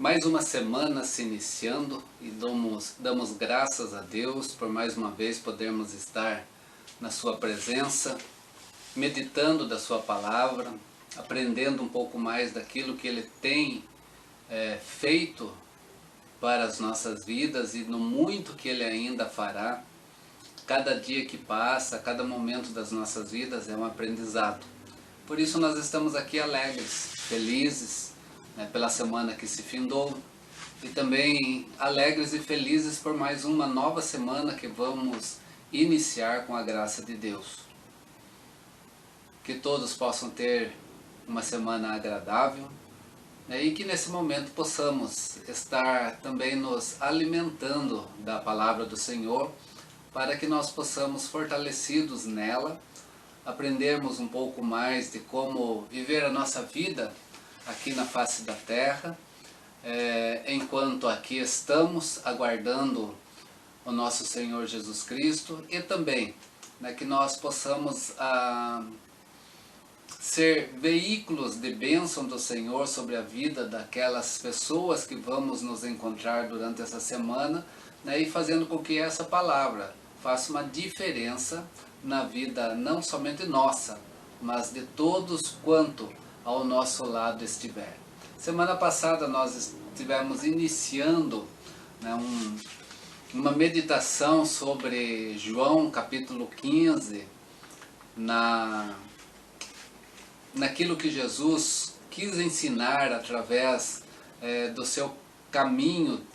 Mais uma semana se iniciando e damos graças a Deus por mais uma vez podermos estar na sua presença, meditando da sua palavra, aprendendo um pouco mais daquilo que Ele tem feito para as nossas vidas e no muito que Ele ainda fará. Cada dia que passa, cada momento das nossas vidas é um aprendizado. Por isso nós estamos aqui alegres, felizes, pela semana que se findou e também alegres e felizes por mais uma nova semana que vamos iniciar com a graça de Deus. Que todos possam ter uma semana agradável, e que nesse momento possamos estar também nos alimentando da palavra do Senhor, para que nós possamos, fortalecidos nela, aprendermos um pouco mais de como viver a nossa vida aqui na face da terra, enquanto aqui estamos aguardando o nosso Senhor Jesus Cristo, e também que nós possamos ser veículos de bênção do Senhor sobre a vida daquelas pessoas que vamos nos encontrar durante essa semana, e fazendo com que essa palavra faça uma diferença na vida não somente nossa, mas de todos quanto ao nosso lado estiver. Semana passada nós estivemos iniciando uma meditação sobre João capítulo 15, naquilo que Jesus quis ensinar através do seu caminho,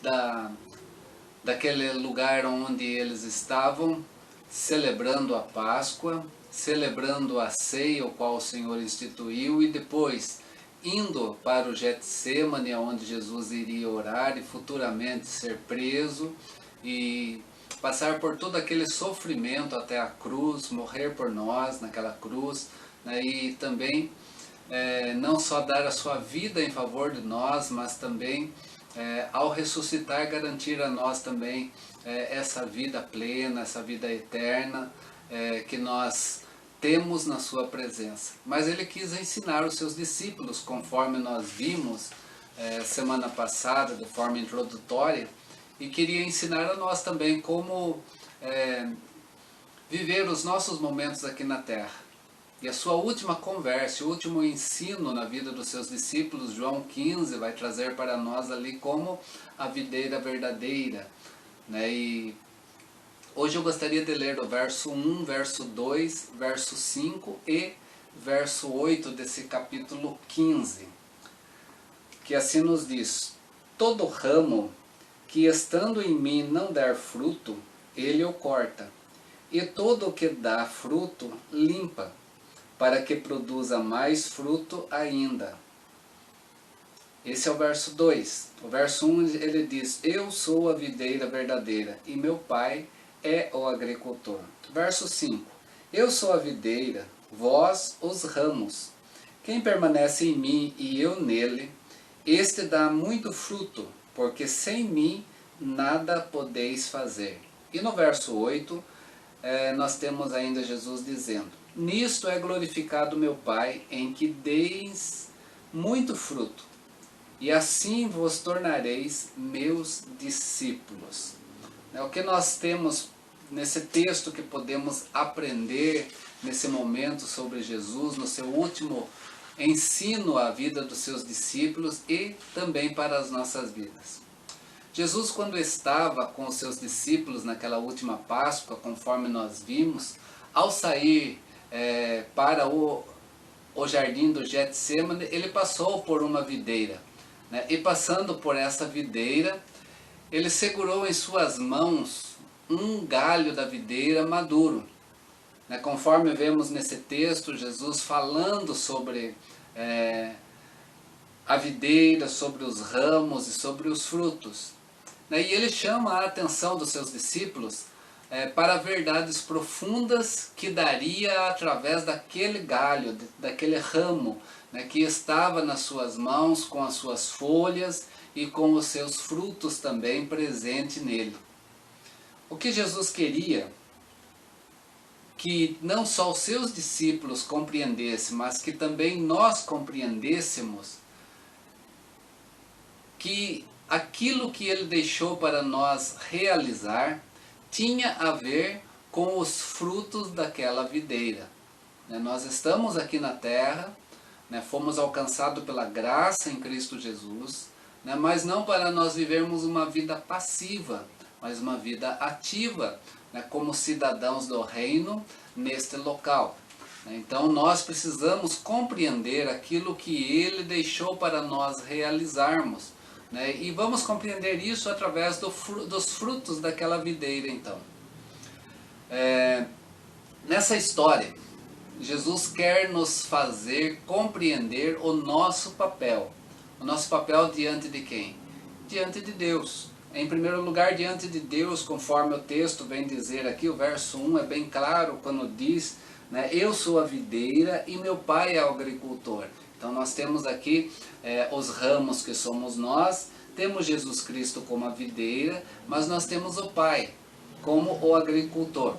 daquele lugar onde eles estavam, celebrando a Páscoa, celebrando a ceia, o qual o Senhor instituiu, e depois indo para o Getsêmani, onde Jesus iria orar e futuramente ser preso e passar por todo aquele sofrimento até a cruz, morrer por nós naquela cruz, e também não só dar a sua vida em favor de nós, mas também ao ressuscitar garantir a nós também essa vida plena, essa vida eterna que nós temos na sua presença. Mas ele quis ensinar os seus discípulos, conforme nós vimos semana passada de forma introdutória, e queria ensinar a nós também como viver os nossos momentos aqui na terra. E a sua última conversa, o último ensino na vida dos seus discípulos, João 15, vai trazer para nós ali como a videira verdadeira. E hoje eu gostaria de ler o verso 1, verso 2, verso 5 e verso 8 desse capítulo 15, que assim nos diz: todo ramo que estando em mim não der fruto, ele o corta, e todo o que dá fruto limpa, para que produza mais fruto ainda. Esse é o verso 2. O verso 1 ele diz: eu sou a videira verdadeira e meu pai é o agricultor. Verso 5. Eu sou a videira, vós os ramos. Quem permanece em mim e eu nele, este dá muito fruto, porque sem mim nada podeis fazer. E no verso 8, nós temos ainda Jesus dizendo: nisto é glorificado meu Pai, em que deis muito fruto, e assim vos tornareis meus discípulos. O que nós temos nesse texto que podemos aprender nesse momento sobre Jesus, no seu último ensino à vida dos seus discípulos e também para as nossas vidas. Jesus, quando estava com os seus discípulos naquela última Páscoa, conforme nós vimos, ao sair para o jardim do Getsêmani, ele passou por uma videira, e passando por essa videira, ele segurou em suas mãos um galho da videira maduro. Conforme vemos nesse texto, Jesus falando sobre a videira, sobre os ramos e sobre os frutos. E ele chama a atenção dos seus discípulos para verdades profundas que daria através daquele galho, daquele ramo que estava nas suas mãos, com as suas folhas e com os seus frutos também presente nele. O que Jesus queria que não só os seus discípulos compreendessem, mas que também nós compreendêssemos que aquilo que ele deixou para nós realizar tinha a ver com os frutos daquela videira. Nós estamos aqui na terra, fomos alcançados pela graça em Cristo Jesus, mas não para nós vivermos uma vida passiva, mas uma vida ativa, como cidadãos do reino neste local. Então nós precisamos compreender aquilo que ele deixou para nós realizarmos, e vamos compreender isso através dos frutos daquela videira. Então, nessa história, Jesus quer nos fazer compreender o nosso papel. O nosso papel diante de quem? Diante de Deus. Em primeiro lugar, diante de Deus, conforme o texto vem dizer aqui, o verso 1 é bem claro quando diz, eu sou a videira e meu pai é o agricultor. Então nós temos aqui os ramos que somos nós, temos Jesus Cristo como a videira, mas nós temos o Pai como o agricultor.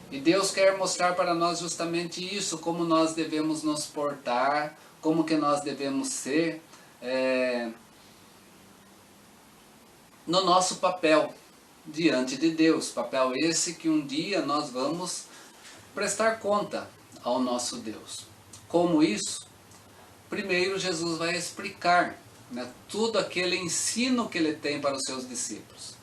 E Deus quer mostrar para nós justamente isso, como nós devemos nos portar, como que nós devemos ser no nosso papel diante de Deus. Papel esse que um dia nós vamos prestar conta ao nosso Deus. Como isso? Primeiro Jesus vai explicar tudo aquele ensino que ele tem para os seus discípulos.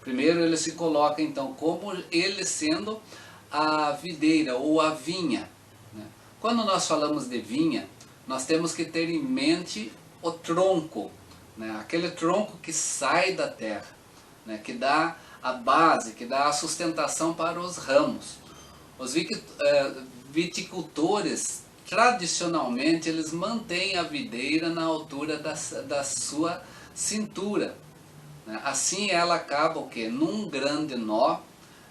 Primeiro ele se coloca então como ele sendo a videira ou a vinha. Quando nós falamos de vinha, nós temos que ter em mente o tronco, aquele tronco que sai da terra, que dá a base, que dá a sustentação para os ramos. Os viticultores, tradicionalmente, eles mantêm a videira na altura da sua cintura. Assim ela acaba o quê? Num grande nó,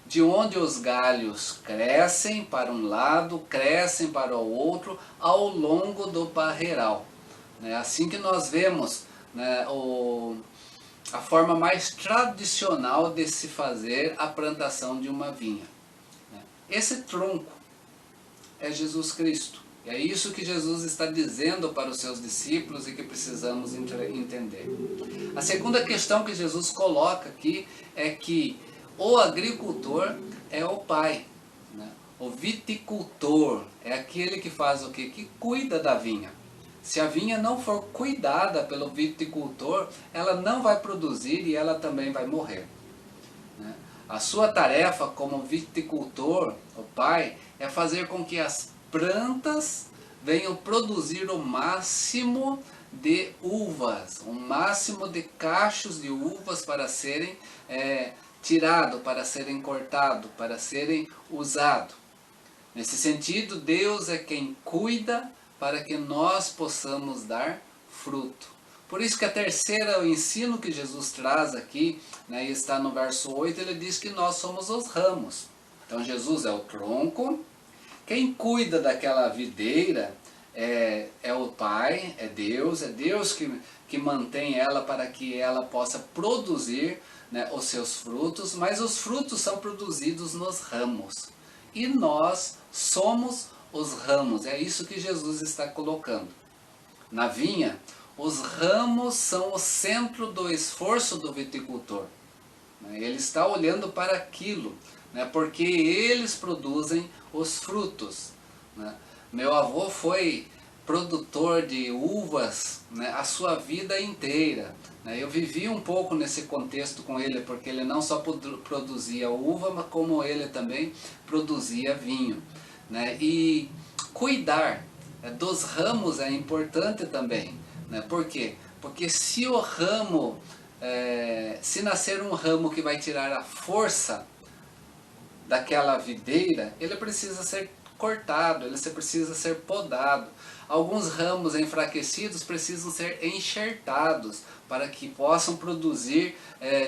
de onde os galhos crescem para um lado, crescem para o outro, ao longo do parreiral. Assim que nós vemos a forma mais tradicional de se fazer a plantação de uma vinha. Esse tronco é Jesus Cristo. E é isso que Jesus está dizendo para os seus discípulos e que precisamos entender. A segunda questão que Jesus coloca aqui é que o agricultor é o Pai. O viticultor é aquele que faz o quê? Que cuida da vinha. Se a vinha não for cuidada pelo viticultor, ela não vai produzir e ela também vai morrer. A sua tarefa como viticultor, o Pai, é fazer com que as plantas venham produzir o máximo de uvas, o máximo de cachos de uvas para serem tirados, para serem cortados, para serem usados. Nesse sentido, Deus é quem cuida para que nós possamos dar fruto. Por isso que o ensino que Jesus traz aqui, e está no verso 8, ele diz que nós somos os ramos. Então Jesus é o tronco, quem cuida daquela videira é o Pai, é Deus que mantém ela para que ela possa produzir os seus frutos, mas os frutos são produzidos nos ramos. E nós somos os ramos, é isso que Jesus está colocando. Na vinha, os ramos são o centro do esforço do viticultor. Ele está olhando para aquilo, porque eles produzem os frutos. Meu avô foi produtor de uvas a sua vida inteira. Eu vivi um pouco nesse contexto com ele, porque ele não só produzia uva, mas como ele também produzia vinho. E cuidar dos ramos é importante também. Por quê? Porque se o ramo, se nascer um ramo que vai tirar a força daquela videira, ele precisa ser cortado, ele precisa ser podado. Alguns ramos enfraquecidos precisam ser enxertados para que possam produzir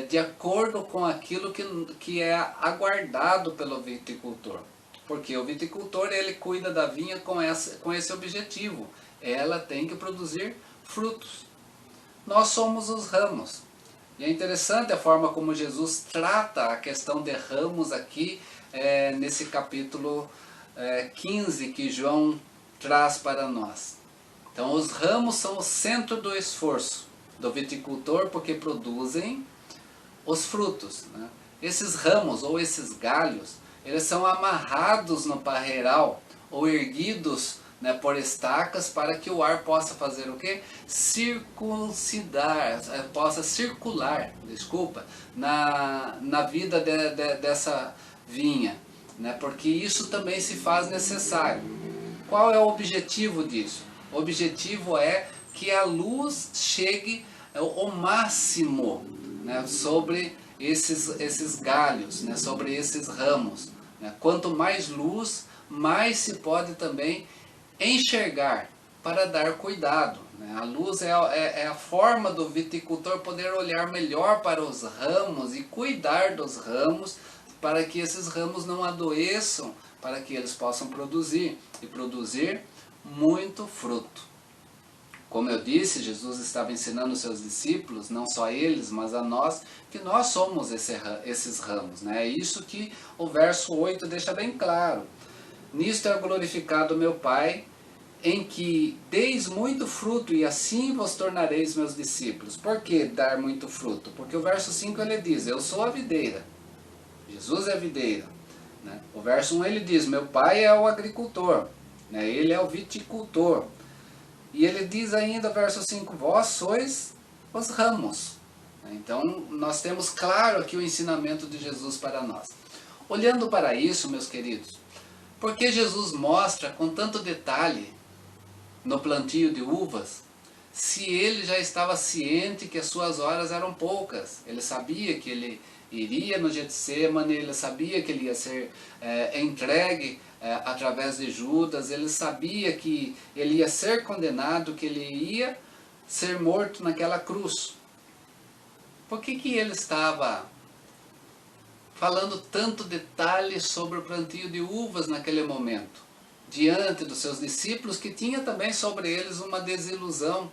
de acordo com aquilo que é aguardado pelo viticultor. Porque o viticultor ele cuida da vinha com esse objetivo. Ela tem que produzir frutos. Nós somos os ramos. E é interessante a forma como Jesus trata a questão de ramos aqui, nesse capítulo 15 que João traz para nós. Então os ramos são o centro do esforço. do viticultor porque produzem os frutos, né? Esses ramos ou esses galhos, eles são amarrados no parreiral ou erguidos, né, por estacas para que o ar possa fazer o quê? Possa circular, desculpa, na vida dessa vinha, né? Porque isso também se faz necessário. Qual é o objetivo disso? O objetivo é que a luz chegue ao máximo, né, sobre esses galhos, né, sobre esses ramos. Né? Quanto mais luz, mais se pode também enxergar para dar cuidado. Né? A luz é a forma do viticultor poder olhar melhor para os ramos e cuidar dos ramos para que esses ramos não adoeçam, para que eles possam produzir e produzir muito fruto. Como eu disse, Jesus estava ensinando os seus discípulos, não só eles, mas a nós, que nós somos esses ramos. Né? É isso que o verso 8 deixa bem claro. Nisto é glorificado meu Pai, em que deis muito fruto e assim vos tornareis meus discípulos. Por que dar muito fruto? Porque o verso 5 ele diz, eu sou a videira. Jesus é a videira. Né? O verso 1 ele diz, meu Pai é o agricultor. Né? Ele é o viticultor. E ele diz ainda, verso 5, vós sois os ramos. Então, nós temos claro aqui o ensinamento de Jesus para nós. Olhando para isso, meus queridos, porque Jesus mostra com tanto detalhe no plantio de uvas, se ele já estava ciente que as suas horas eram poucas? Ele sabia que ele iria no Getsemane, ele sabia que ele ia ser entregue através de Judas, ele sabia que ele ia ser condenado, que ele ia ser morto naquela cruz. Por que ele estava falando tanto detalhe sobre o plantio de uvas naquele momento? Diante dos seus discípulos, que tinha também sobre eles uma desilusão,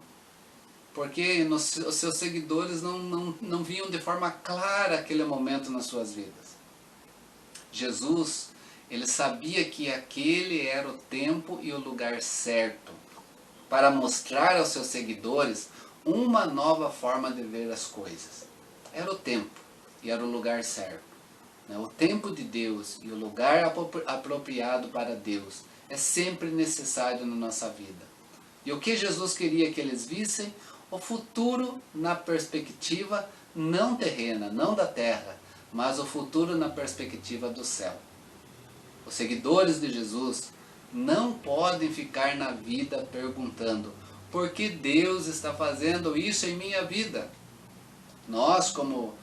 porque os seus seguidores não viam de forma clara aquele momento nas suas vidas. Jesus, ele sabia que aquele era o tempo e o lugar certo para mostrar aos seus seguidores uma nova forma de ver as coisas. Era o tempo e era o lugar certo. O tempo de Deus e o lugar apropriado para Deus é sempre necessário na nossa vida. E o que Jesus queria que eles vissem? O futuro na perspectiva não terrena, não da terra, mas o futuro na perspectiva do céu. Os seguidores de Jesus não podem ficar na vida perguntando por que Deus está fazendo isso em minha vida. Nós, como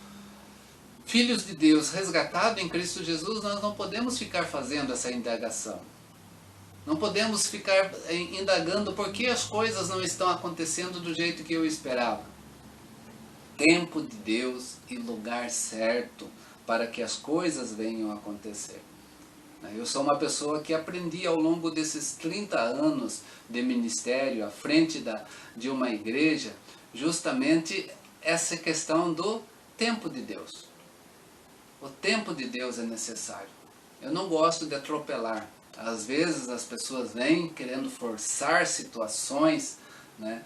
filhos de Deus, resgatados em Cristo Jesus, nós não podemos ficar fazendo essa indagação. Não podemos ficar indagando por que as coisas não estão acontecendo do jeito que eu esperava. Tempo de Deus e lugar certo para que as coisas venham a acontecer. Eu sou uma pessoa que aprendi ao longo desses 30 anos de ministério à frente de uma igreja, justamente essa questão do tempo de Deus. O tempo de Deus é necessário. Eu não gosto de atropelar. Às vezes as pessoas vêm querendo forçar situações, né,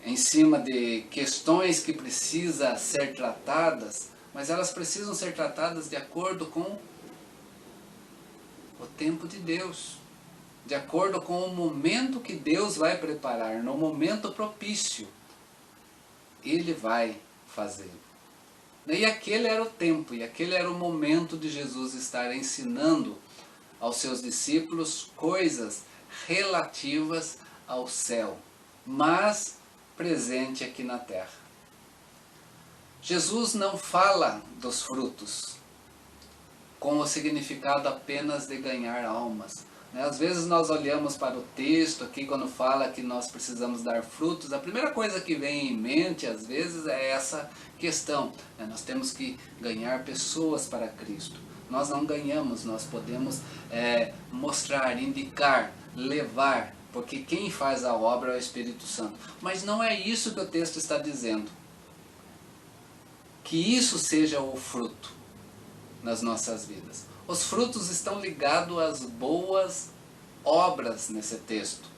em cima de questões que precisam ser tratadas, mas elas precisam ser tratadas de acordo com o tempo de Deus, de acordo com o momento que Deus vai preparar, no momento propício, Ele vai fazer. E aquele era o tempo, e aquele era o momento de Jesus estar ensinando aos seus discípulos coisas relativas ao céu, mas presente aqui na terra. Jesus não fala dos frutos com o significado apenas de ganhar almas. Às vezes nós olhamos para o texto aqui quando fala que nós precisamos dar frutos, a primeira coisa que vem em mente às vezes é essa questão. Nós temos que ganhar pessoas para Cristo. Nós não ganhamos, nós podemos mostrar, indicar, levar, porque quem faz a obra é o Espírito Santo. Mas não é isso que o texto está dizendo. Que isso seja o fruto nas nossas vidas. Os frutos estão ligados às boas obras nesse texto.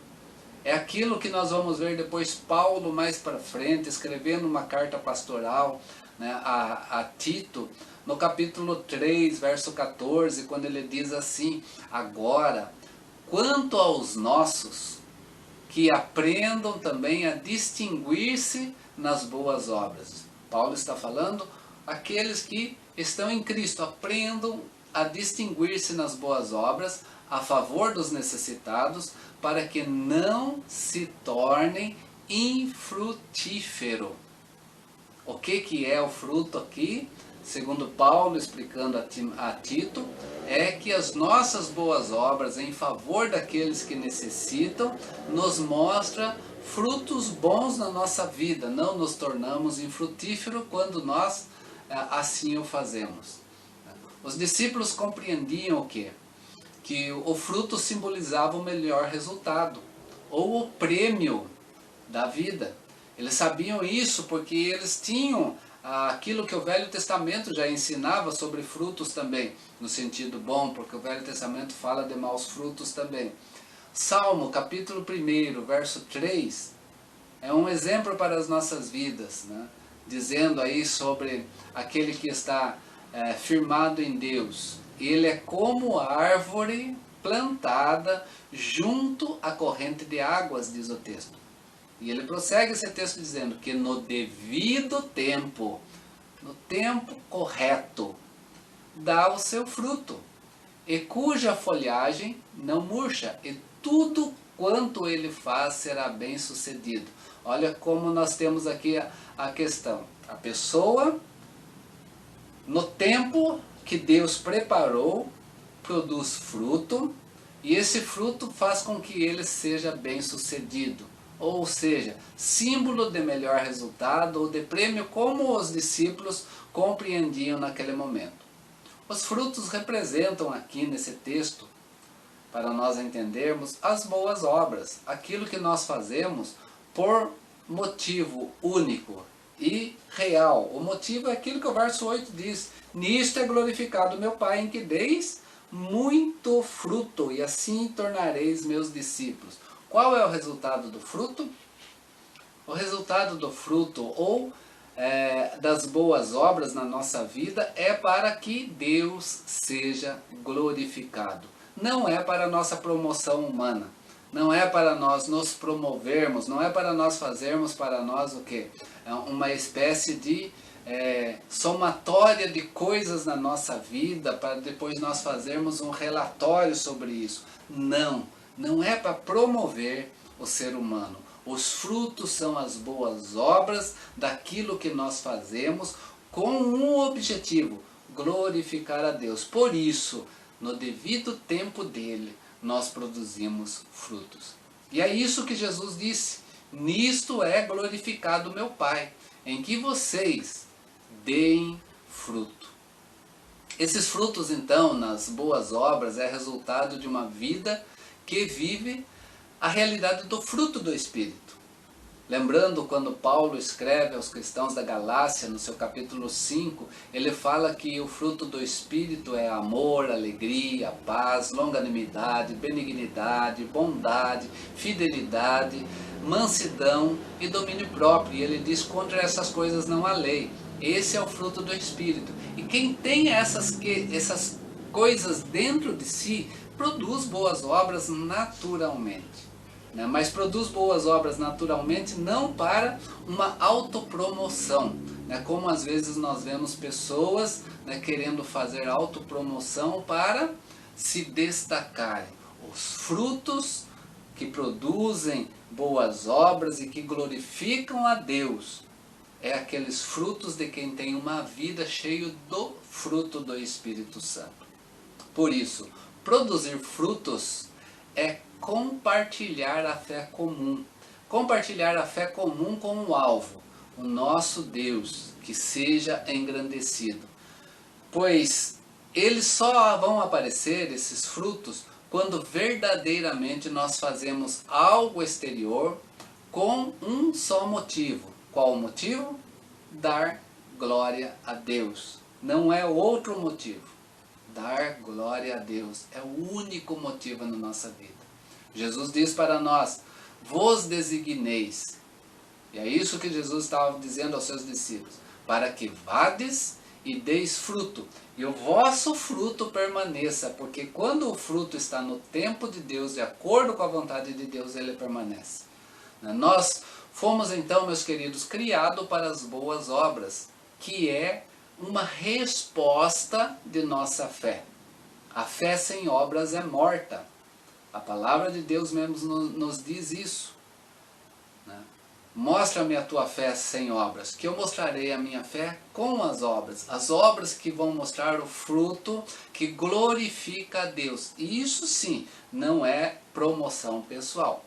É aquilo que nós vamos ver depois Paulo mais para frente, escrevendo uma carta pastoral, né, a Tito, no capítulo 3, verso 14, quando ele diz assim: agora, quanto aos nossos, que aprendam também a distinguir-se nas boas obras. Paulo está falando, aqueles que estão em Cristo, aprendam a distinguir-se nas boas obras, a favor dos necessitados, para que não se tornem infrutífero. O que é o fruto aqui? Segundo Paulo explicando a Tito, é que as nossas boas obras em favor daqueles que necessitam nos mostra frutos bons na nossa vida, não nos tornamos infrutíferos quando nós assim o fazemos. Os discípulos compreendiam o quê? Que o fruto simbolizava o melhor resultado, ou o prêmio da vida. Eles sabiam isso porque eles tinham aquilo que o Velho Testamento já ensinava sobre frutos também, no sentido bom, porque o Velho Testamento fala de maus frutos também. Salmo, capítulo 1, verso 3, é um exemplo para as nossas vidas, né? Dizendo aí sobre aquele que está firmado em Deus. Ele é como árvore plantada junto à corrente de águas, diz o texto. E ele prossegue esse texto dizendo que no devido tempo, no tempo correto, dá o seu fruto, e cuja folhagem não murcha, e tudo quanto ele faz será bem sucedido. Olha como nós temos aqui a questão. A pessoa, no tempo que Deus preparou, produz fruto, e esse fruto faz com que ele seja bem sucedido. Ou seja, símbolo de melhor resultado ou de prêmio, como os discípulos compreendiam naquele momento. Os frutos representam aqui nesse texto, para nós entendermos, as boas obras, aquilo que nós fazemos por motivo único e real. O motivo é aquilo que o verso 8 diz: nisto é glorificado meu Pai, em que deis muito fruto, e assim tornareis meus discípulos. Qual é o resultado do fruto? O resultado do fruto ou das boas obras na nossa vida é para que Deus seja glorificado. Não é para a nossa promoção humana. Não é para nós nos promovermos, não é para nós fazermos para nós o quê? Uma espécie de somatória de coisas na nossa vida para depois nós fazermos um relatório sobre isso. Não é para promover o ser humano. Os frutos são as boas obras daquilo que nós fazemos com um objetivo: glorificar a Deus. Por isso, no devido tempo dele, nós produzimos frutos. E é isso que Jesus disse: nisto é glorificado meu Pai, em que vocês deem fruto. Esses frutos, então, nas boas obras, é resultado de uma vida que vive a realidade do fruto do Espírito. Lembrando quando Paulo escreve aos cristãos da Galácia, no seu capítulo 5, ele fala que o fruto do Espírito é amor, alegria, paz, longanimidade, benignidade, bondade, fidelidade, mansidão e domínio próprio. E ele diz: contra essas coisas não há lei. Esse é o fruto do Espírito. E quem tem essas coisas dentro de si, produz boas obras naturalmente. Mas produz boas obras naturalmente não para uma autopromoção, como às vezes nós vemos pessoas querendo fazer autopromoção para se destacarem. Os frutos que produzem boas obras e que glorificam a Deus é aqueles frutos de quem tem uma vida cheia do fruto do Espírito Santo. Por isso, produzir frutos é compartilhar a fé comum. Compartilhar a fé comum com o alvo, o nosso Deus, que seja engrandecido. Pois eles só vão aparecer, esses frutos, quando verdadeiramente nós fazemos algo exterior com um só motivo. Qual o motivo? Dar glória a Deus. Não é outro motivo. Dar glória a Deus é o único motivo na nossa vida. Jesus diz para nós: vos designeis. E é isso que Jesus estava dizendo aos seus discípulos, para que vades e deis fruto, e o vosso fruto permaneça, porque quando o fruto está no tempo de Deus, de acordo com a vontade de Deus, ele permanece. Nós fomos então, meus queridos, criados para as boas obras, que é uma resposta de nossa fé. A fé sem obras é morta. A palavra de Deus mesmo nos diz isso. Mostra-me a tua fé sem obras, que eu mostrarei a minha fé com as obras que vão mostrar o fruto que glorifica a Deus. E isso sim, não é promoção pessoal.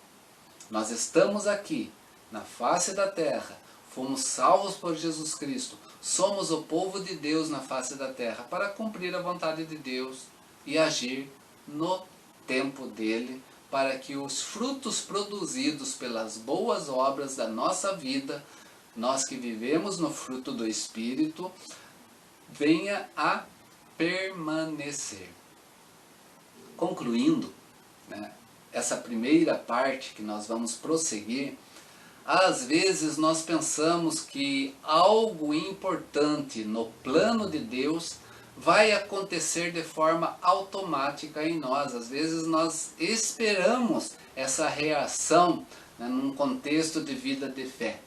Nós estamos aqui, na face da terra, fomos salvos por Jesus Cristo, somos o povo de Deus na face da terra, para cumprir a vontade de Deus e agir no tempo dele, para que os frutos produzidos pelas boas obras da nossa vida, nós que vivemos no fruto do Espírito, venha a permanecer. Concluindo, essa primeira parte que nós vamos prosseguir, às vezes nós pensamos que algo importante no plano de Deus vai acontecer de forma automática em nós. Às vezes nós esperamos essa reação num contexto de vida de fé.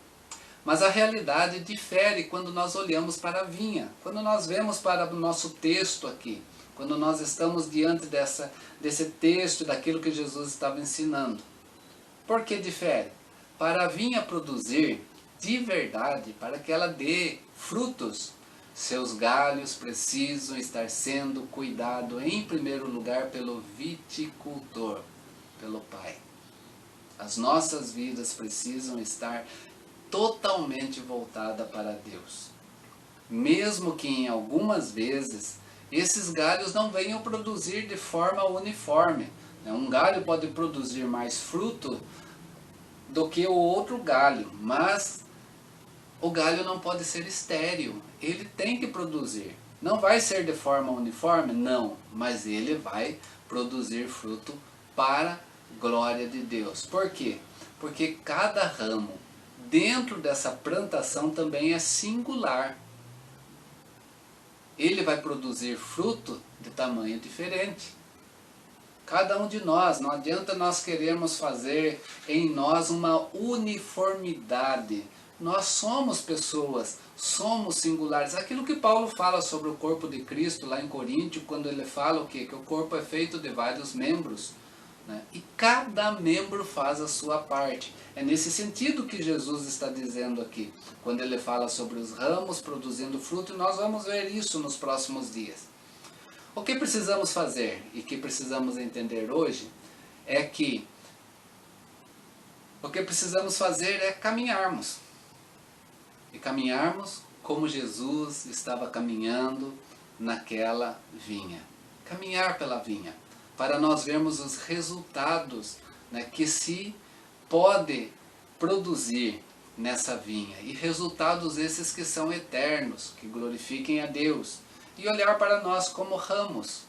Mas a realidade difere quando nós olhamos para a vinha, quando nós vemos para o nosso texto aqui, quando nós estamos diante desse texto, daquilo que Jesus estava ensinando. Por que difere? Para a vinha produzir de verdade, para que ela dê frutos, seus galhos precisam estar sendo cuidados em primeiro lugar pelo viticultor, pelo Pai. As nossas vidas precisam estar totalmente voltadas para Deus. Mesmo que em algumas vezes esses galhos não venham produzir de forma uniforme. Um galho pode produzir mais fruto do que o outro galho, mas o galho não pode ser estéril, ele tem que produzir. Não vai ser de forma uniforme? Não, mas ele vai produzir fruto para a glória de Deus. Por quê? Porque cada ramo dentro dessa plantação também é singular. Ele vai produzir fruto de tamanho diferente. Cada um de nós, não adianta nós querermos fazer em nós uma uniformidade. Nós somos pessoas, somos singulares. Aquilo que Paulo fala sobre o corpo de Cristo lá em Coríntios, quando ele fala o quê? Que o corpo é feito de vários membros, e cada membro faz a sua parte. É nesse sentido que Jesus está dizendo aqui, quando ele fala sobre os ramos produzindo fruto, e nós vamos ver isso nos próximos dias. O que precisamos fazer e que precisamos entender hoje é que o que precisamos fazer é caminharmos. E caminharmos como Jesus estava caminhando naquela vinha. Caminhar pela vinha, para nós vermos os resultados que se pode produzir nessa vinha. E resultados esses que são eternos, que glorifiquem a Deus. E olhar para nós como ramos,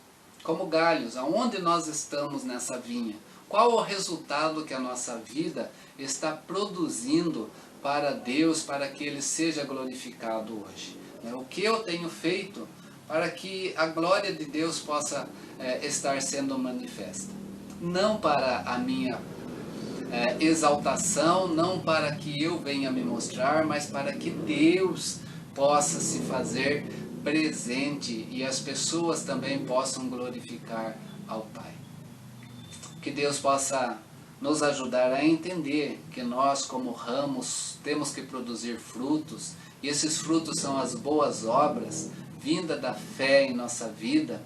como galhos, aonde nós estamos nessa vinha. Qual o resultado que a nossa vida está produzindo para Deus, para que Ele seja glorificado hoje. O que eu tenho feito para que a glória de Deus possa estar sendo manifesta. Não para a minha exaltação, não para que eu venha me mostrar, mas para que Deus possa se fazer presente e as pessoas também possam glorificar ao Pai. Que Deus possa nos ajudar a entender que nós, como ramos, temos que produzir frutos, e esses frutos são as boas obras, vinda da fé em nossa vida,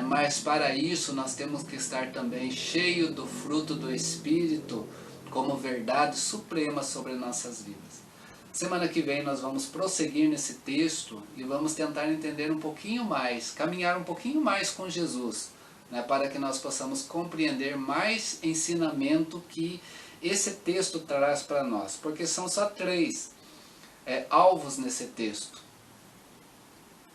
mas para isso nós temos que estar também cheio do fruto do Espírito, como verdade suprema sobre nossas vidas. Semana que vem nós vamos prosseguir nesse texto e vamos tentar entender um pouquinho mais, caminhar um pouquinho mais com Jesus, para que nós possamos compreender mais ensinamento que esse texto traz para nós, porque são só 3 alvos nesse texto.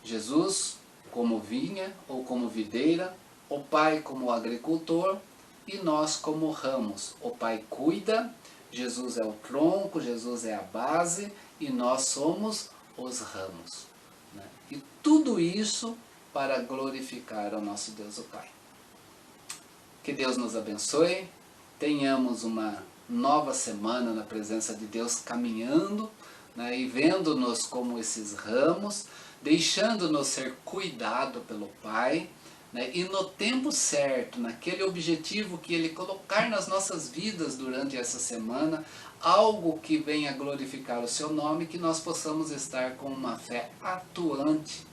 Jesus como vinha ou como videira, o Pai como agricultor e nós como ramos. O Pai cuida, Jesus é o tronco, Jesus é a base e nós somos os ramos. Né? E tudo isso para glorificar ao nosso Deus o Pai. Que Deus nos abençoe, tenhamos uma nova semana na presença de Deus, caminhando, né, e vendo-nos como esses ramos, deixando-nos ser cuidado pelo Pai, né, e no tempo certo, naquele objetivo que Ele colocar nas nossas vidas durante essa semana, algo que venha glorificar o Seu nome, que nós possamos estar com uma fé atuante,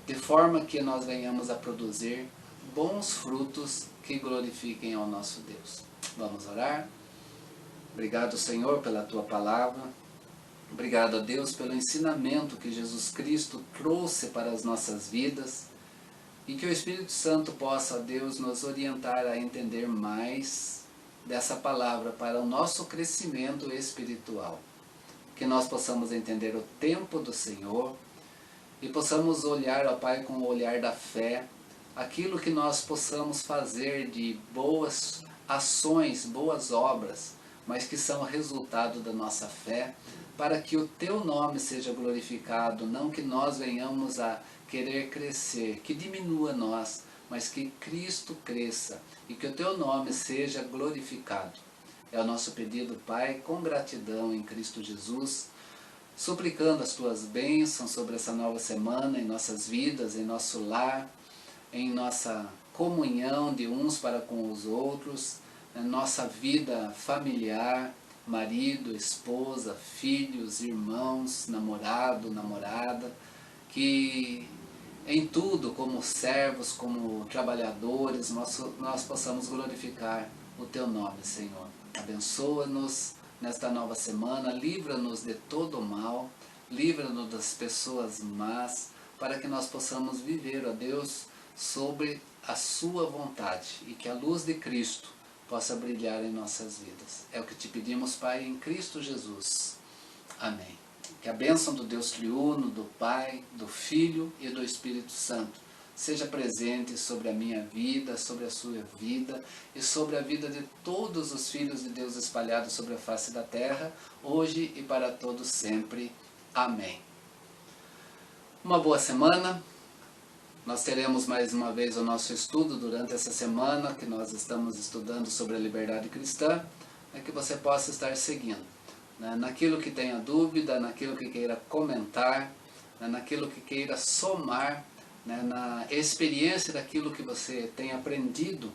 de forma que nós venhamos a produzir bons frutos que glorifiquem ao nosso Deus. Vamos orar? Obrigado, Senhor, pela Tua palavra. Obrigado a Deus pelo ensinamento que Jesus Cristo trouxe para as nossas vidas e que o Espírito Santo possa, Deus, nos orientar a entender mais dessa palavra para o nosso crescimento espiritual. Que nós possamos entender o tempo do Senhor e possamos olhar ao Pai com o olhar da fé, aquilo que nós possamos fazer de boas ações, boas obras, mas que são resultado da nossa fé, para que o Teu nome seja glorificado, não que nós venhamos a querer crescer, que diminua nós, mas que Cristo cresça e que o Teu nome seja glorificado. É o nosso pedido, Pai, com gratidão em Cristo Jesus, suplicando as Tuas bênçãos sobre essa nova semana em nossas vidas, em nosso lar, em nossa comunhão de uns para com os outros, na nossa vida familiar, marido, esposa, filhos, irmãos, namorado, namorada, que em tudo, como servos, como trabalhadores, nós possamos glorificar o Teu nome, Senhor. Abençoa-nos nesta nova semana, livra-nos de todo o mal, livra-nos das pessoas más, para que nós possamos viver, ó Deus, sobre a Sua vontade e que a luz de Cristo possa brilhar em nossas vidas. É o que te pedimos, Pai, em Cristo Jesus. Amém. Que a bênção do Deus triuno, do Pai, do Filho e do Espírito Santo seja presente sobre a minha vida, sobre a sua vida e sobre a vida de todos os filhos de Deus espalhados sobre a face da terra, hoje e para todos sempre. Amém. Uma boa semana. Nós teremos mais uma vez o nosso estudo durante essa semana, que nós estamos estudando sobre a liberdade cristã, que você possa estar seguindo, né? Naquilo que tenha dúvida, naquilo que queira comentar, né? Naquilo que queira somar, né? Na experiência daquilo que você tem aprendido,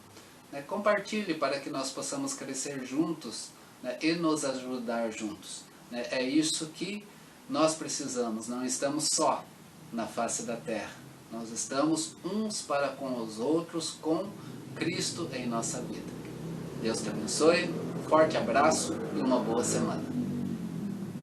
né? Compartilhe para que nós possamos crescer juntos, né? E nos ajudar juntos, né? É isso que nós precisamos, não estamos só na face da terra. Nós estamos uns para com os outros, com Cristo em nossa vida. Deus te abençoe, forte abraço e uma boa semana.